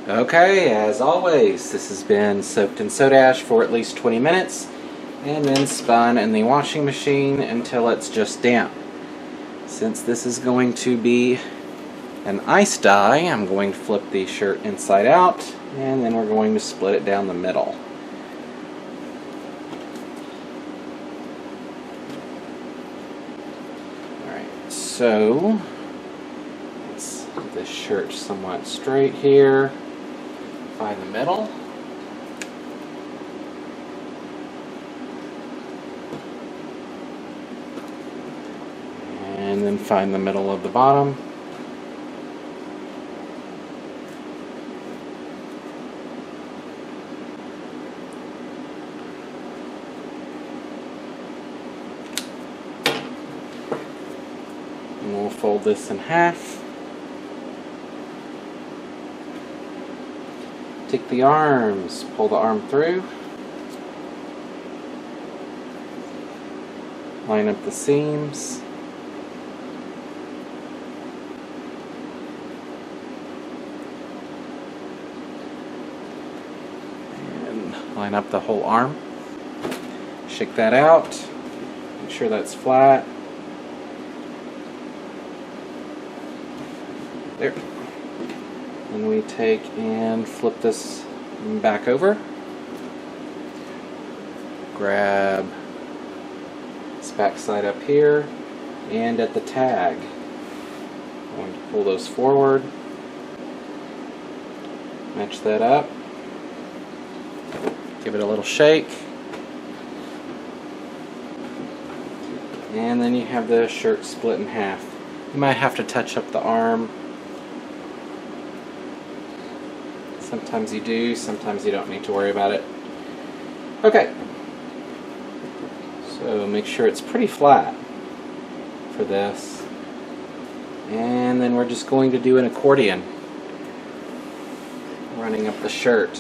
Okay, as always, this has been soaked in soda ash for at least 20 minutes and then spun in the washing machine until it's just damp. Since this is going to be an ice dye, I'm going to flip the shirt inside out and then we're going to split it down the middle. Alright, so let's get this shirt somewhat straight here. Find the middle. And then find the middle of the bottom. And we'll fold this in half. Take the arms, pull the arm through, line up the seams, and line up the whole arm. Shake that out, make sure that's flat. There. Then we take and flip this back over. Grab this back side up here and at the tag. I'm going to pull those forward. Match that up. Give it a little shake. And then you have the shirt split in half. You might have to touch up the arm. Sometimes you do, sometimes you don't need to worry about it. Okay, so make sure it's pretty flat for this. And then we're just going to do an accordion, running up the shirt.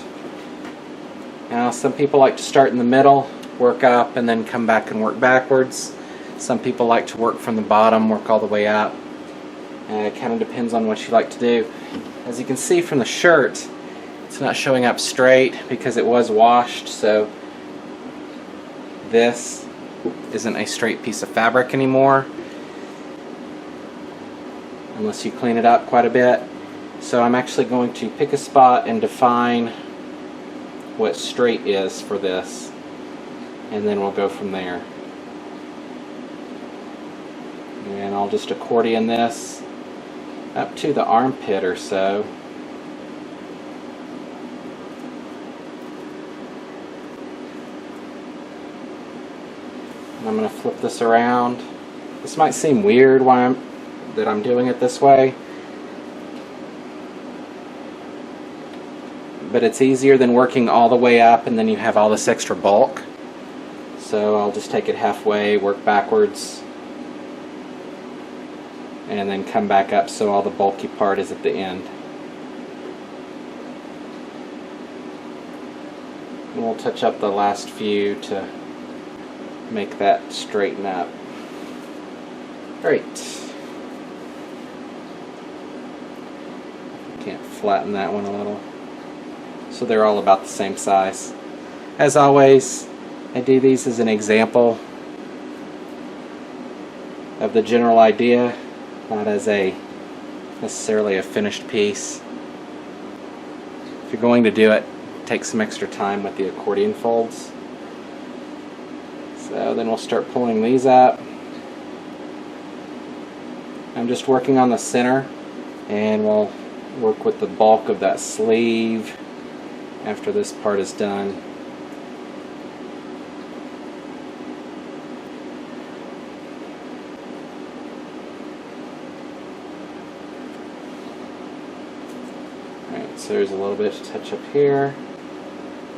Now some people like to start in the middle, work up, and then come back and work backwards. Some people like to work from the bottom, work all the way up. It kind of depends on what you like to do. As you can see from the shirt, it's not showing up straight because it was washed, so this isn't a straight piece of fabric anymore unless you clean it up quite a bit. So I'm actually going to pick a spot and define what straight is for this, and then we'll go from there. And I'll just accordion this up to the armpit or so. I'm going to flip this around. This might seem weird that I'm doing it this way, but it's easier than working all the way up and then you have all this extra bulk. So I'll just take it halfway, work backwards, and then come back up so all the bulky part is at the end. And we'll touch up the last few to make that straighten up. Great. Can't flatten that one a little. So they're all about the same size. As always, I do these as an example of the general idea, not as necessarily a finished piece. If you're going to do it, take some extra time with the accordion folds. So then we'll start pulling these up. I'm just working on the center, and we'll work with the bulk of that sleeve after this part is done. Alright, so there's a little bit to touch up here.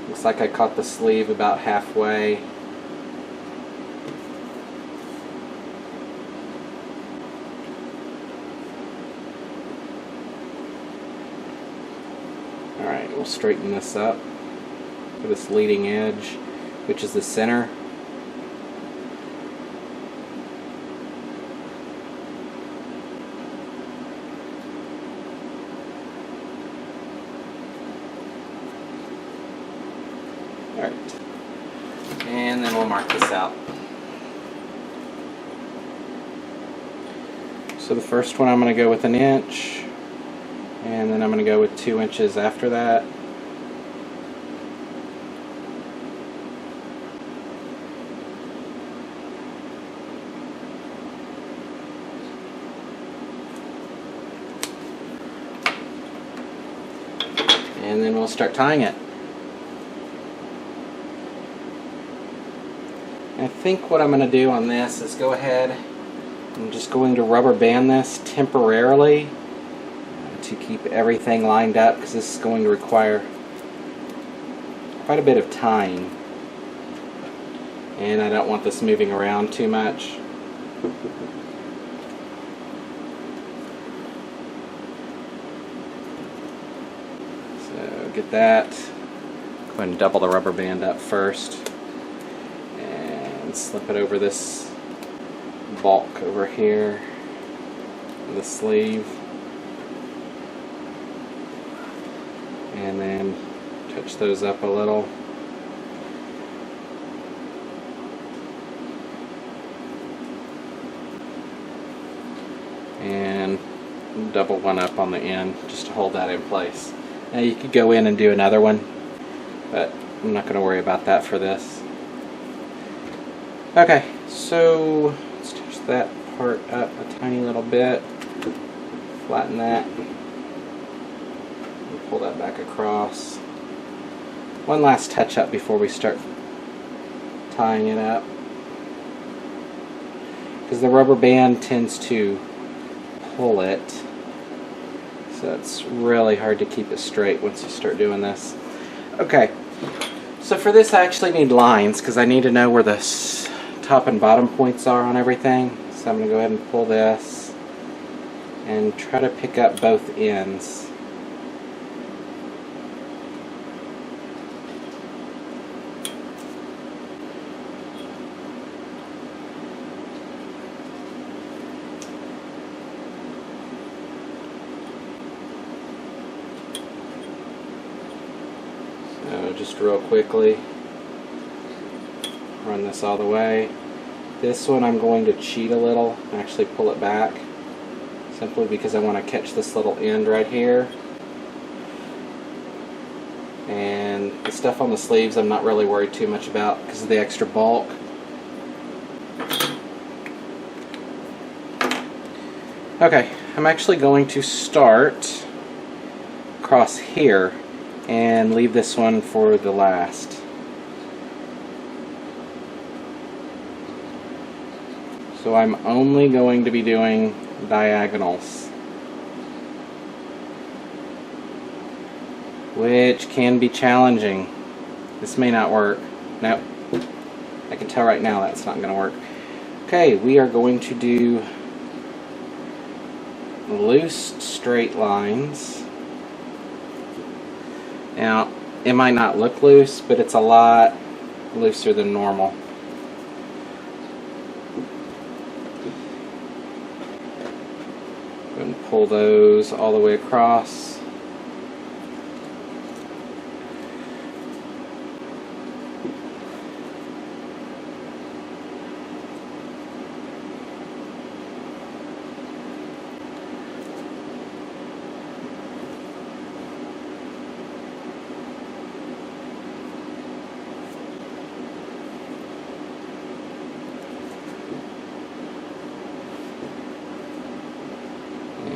Looks like I caught the sleeve about halfway. Alright, we'll straighten this up for this leading edge, which is the center. And then we'll mark this out. So the first one I'm going to go with 1 inch, and then I'm going to go with 2 inches after that. And then we'll start tying it. I think what I'm going to do on this is go ahead, I'm just going to rubber band this temporarily to keep everything lined up, because this is going to require quite a bit of tying, and I don't want this moving around too much. So get that. Go ahead and double the rubber band up first and slip it over this bulk over here, the sleeve, and then touch those up a little. And double one up on the end just to hold that in place. Now you could go in and do another one, but I'm not going to worry about that for this. Okay, so let's touch that part up a tiny little bit, flatten that, and pull that back across. One last touch up before we start tying it up, because the rubber band tends to pull it, so it's really hard to keep it straight once you start doing this. Okay, so for this I actually need lines, because I need to know where the top and bottom points are on everything. So I'm going to go ahead and pull this and try to pick up both ends. So just real quickly, run this all the way. This one I'm going to cheat a little, actually pull it back, simply because I want to catch this little end right here. And the stuff on the sleeves I'm not really worried too much about because of the extra bulk. Okay, I'm actually going to start across here and leave this one for the last. So I'm only going to be doing diagonals, which can be challenging. This may not work. Nope. I can tell right now that's not going to work. Okay, we are going to do loose straight lines. Now, it might not look loose, but it's a lot looser than normal. Go ahead and pull those all the way across.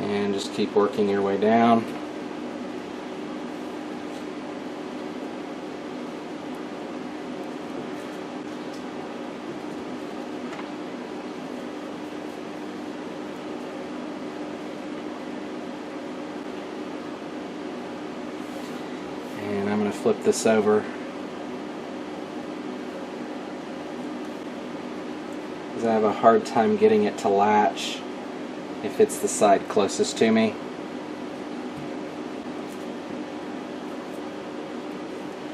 And just keep working your way down. And I'm going to flip this over, because I have a hard time getting it to latch if it's the side closest to me.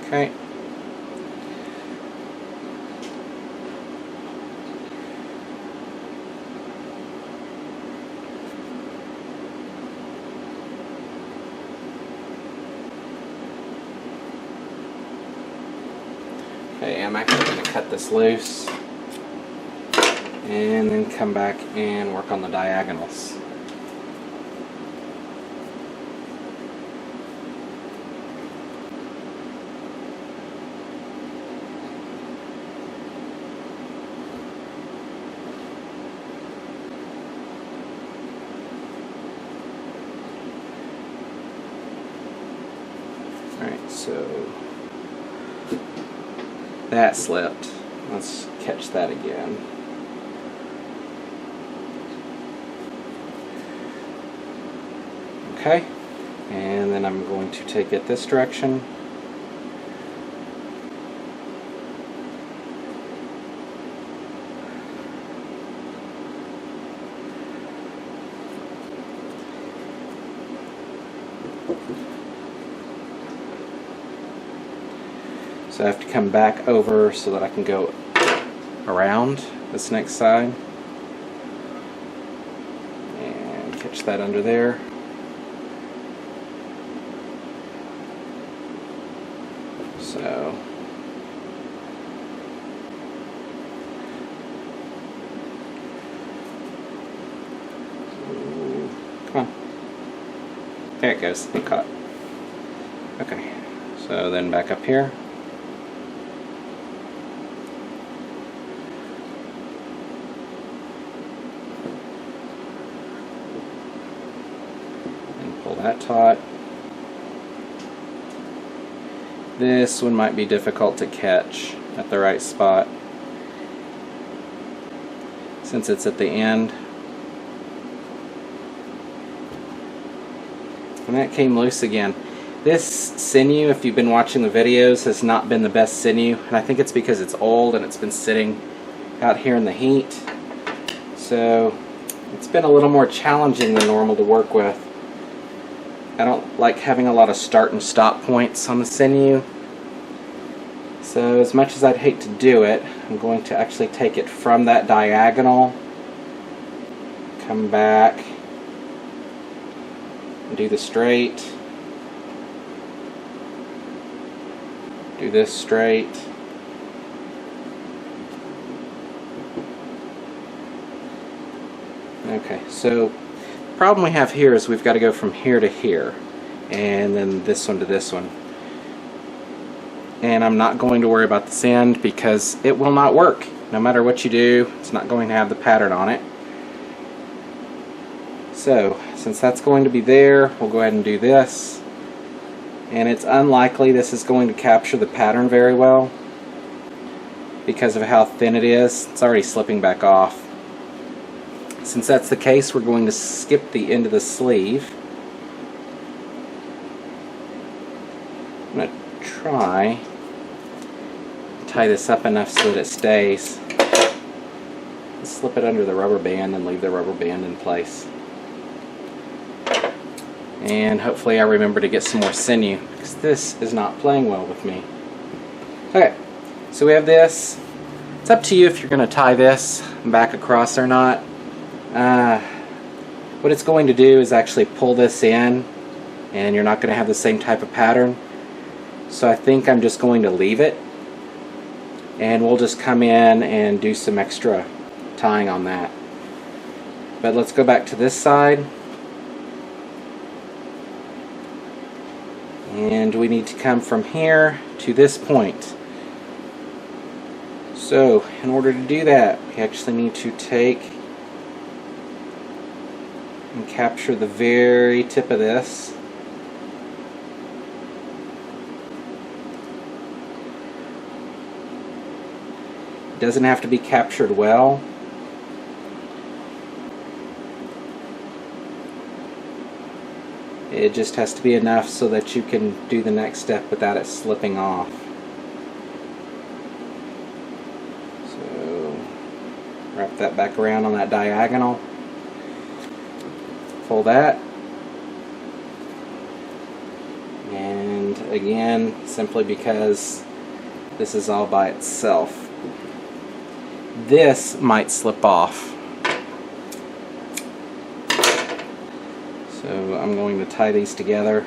Okay. Okay, I'm actually going to cut this loose and then come back and work on the diagonals. Alright, so that slipped. Let's catch that again. Okay, and then I'm going to take it this direction. So I have to come back over so that I can go around this next side and catch that under there. So ooh, come on. There it goes. It caught. Okay. So then back up here. And pull that taut. This one might be difficult to catch at the right spot since it's at the end. And that came loose again. This sinew, if you've been watching the videos, has not been the best sinew, and I think it's because it's old and it's been sitting out here in the heat. So it's been a little more challenging than normal to work with. I don't like having a lot of start and stop points on the sinew. So as much as I'd hate to do it, I'm going to actually take it from that diagonal, come back, and do the straight, do this straight, okay, so the problem we have here is we've got to go from here to here, and then this one to this one. And I'm not going to worry about this end because it will not work. No matter what you do, it's not going to have the pattern on it. So, since that's going to be there, we'll go ahead and do this. And it's unlikely this is going to capture the pattern very well because of how thin it is. It's already slipping back off. Since that's the case, we're going to skip the end of the sleeve. I'm going to try tie this up enough so that it stays. Slip it under the rubber band and leave the rubber band in place. And hopefully I remember to get some more sinew because this is not playing well with me. Okay, so we have this. It's up to you if you're going to tie this back across or not. What it's going to do is actually pull this in, and you're not going to have the same type of pattern. So I think I'm just going to leave it, and we'll just come in and do some extra tying on that. But let's go back to this side, and we need to come from here to this point. So in order to do that, we actually need to take and capture the very tip of this. It doesn't have to be captured well. It just has to be enough so that you can do the next step without it slipping off. So wrap that back around on that diagonal. Pull that. And again, simply because this is all by itself, this might slip off. So I'm going to tie these together.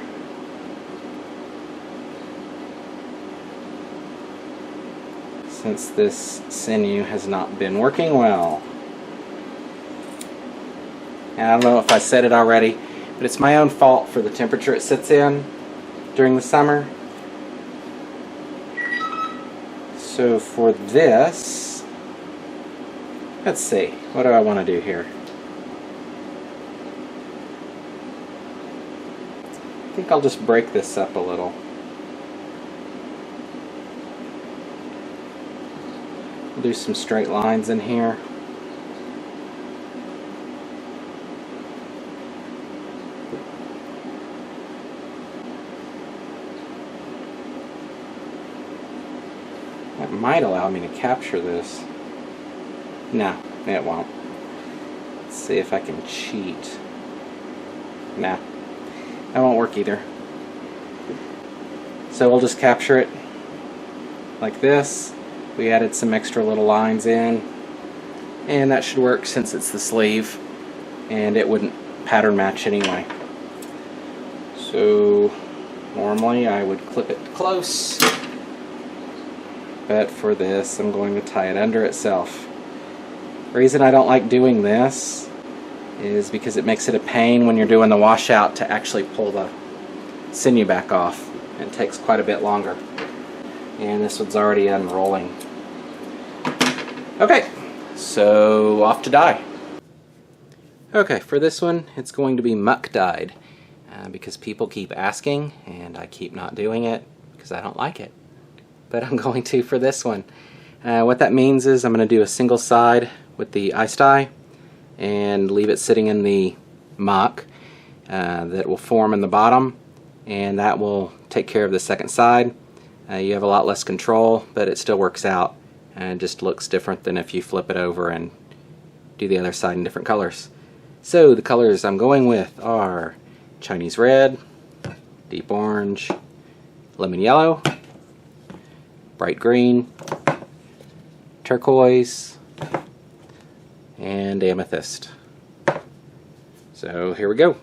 since this sinew has not been working well. And I don't know if I said it already, but it's my own fault for the temperature it sits in during the summer. So for this, let's see, what do I want to do here? I think I'll just break this up a little. I'll do some straight lines in here. That might allow me to capture this. No, it won't. Let's see if I can cheat. Nah, that won't work either. So we'll just capture it like this. We added some extra little lines in, and that should work since it's the sleeve, and it wouldn't pattern match anyway. So normally I would clip it close, but for this I'm going to tie it under itself. The reason I don't like doing this is because it makes it a pain when you're doing the washout to actually pull the sinew back off. It takes quite a bit longer. And this one's already unrolling. Okay, so off to dye. Okay, for this one it's going to be muck dyed because people keep asking and I keep not doing it because I don't like it. But I'm going to for this one. What that means is I'm going to do a single side with the ice dye and leave it sitting in the muck that will form in the bottom, and that will take care of the second side. You have a lot less control, but it still works out and just looks different than if you flip it over and do the other side in different colors. So the colors I'm going with are Chinese red, deep orange, lemon yellow, bright green, turquoise, and amethyst. So here we go.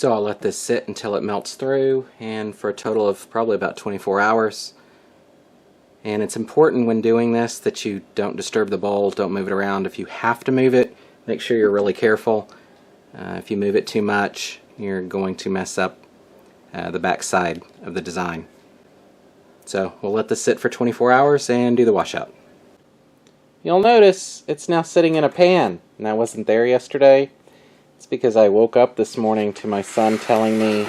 So I'll let this sit until it melts through, and for a total of probably about 24 hours. And it's important when doing this that you don't disturb the bowl, don't move it around. If you have to move it, make sure you're really careful. If you move it too much, you're going to mess up the back side of the design. So we'll let this sit for 24 hours and do the washout. You'll notice it's now sitting in a pan, and that wasn't there yesterday. It's because I woke up this morning to my son telling me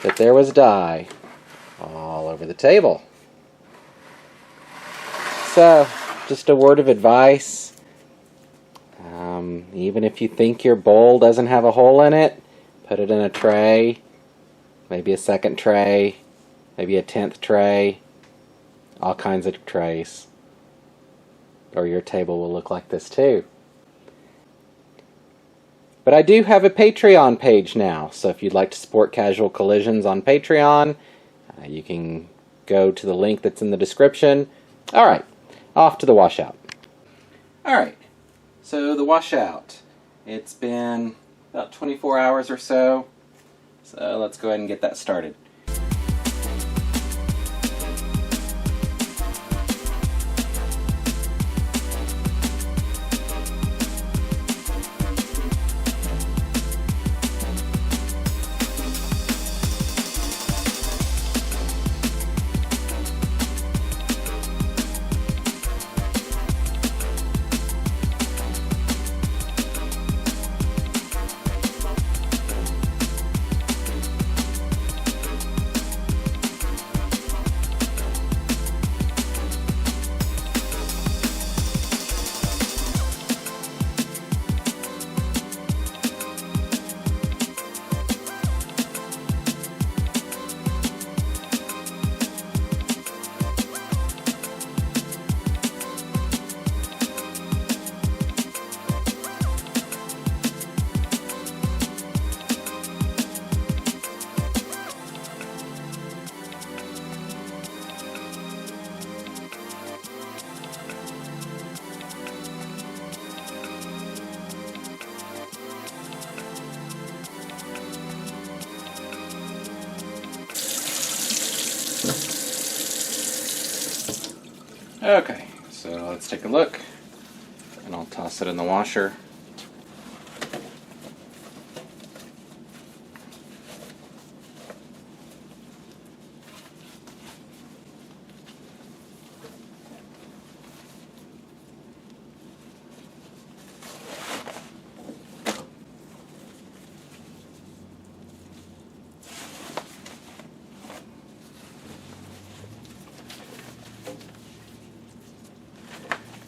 that there was dye all over the table. So, just a word of advice. Even if you think your bowl doesn't have a hole in it, put it in a tray, maybe a second tray, maybe a 10th tray, all kinds of trays. Or your table will look like this too. But I do have a Patreon page now, so if you'd like to support Casual Collisions on Patreon, you can go to the link that's in the description. Alright, off to the washout. Alright, so the washout. It's been about 24 hours or so, so let's go ahead and get that started. Okay, so let's take a look, and I'll toss it in the washer.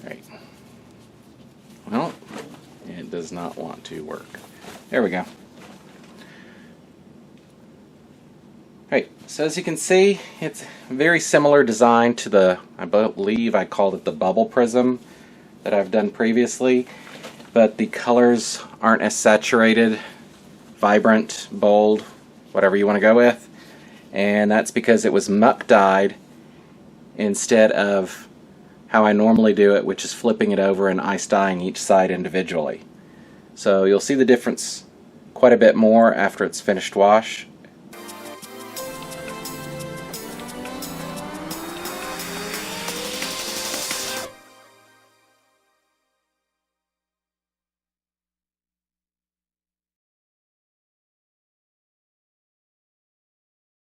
Right. Well, it does not want to work. There we go. Right, so as you can see, it's a very similar design to the, I believe I called it the Bubble Prism that I've done previously, but the colors aren't as saturated, vibrant, bold, whatever you want to go with, and that's because it was Muck dyed instead of how I normally do it, which is flipping it over and ice dyeing each side individually. So you'll see the difference quite a bit more after it's finished wash.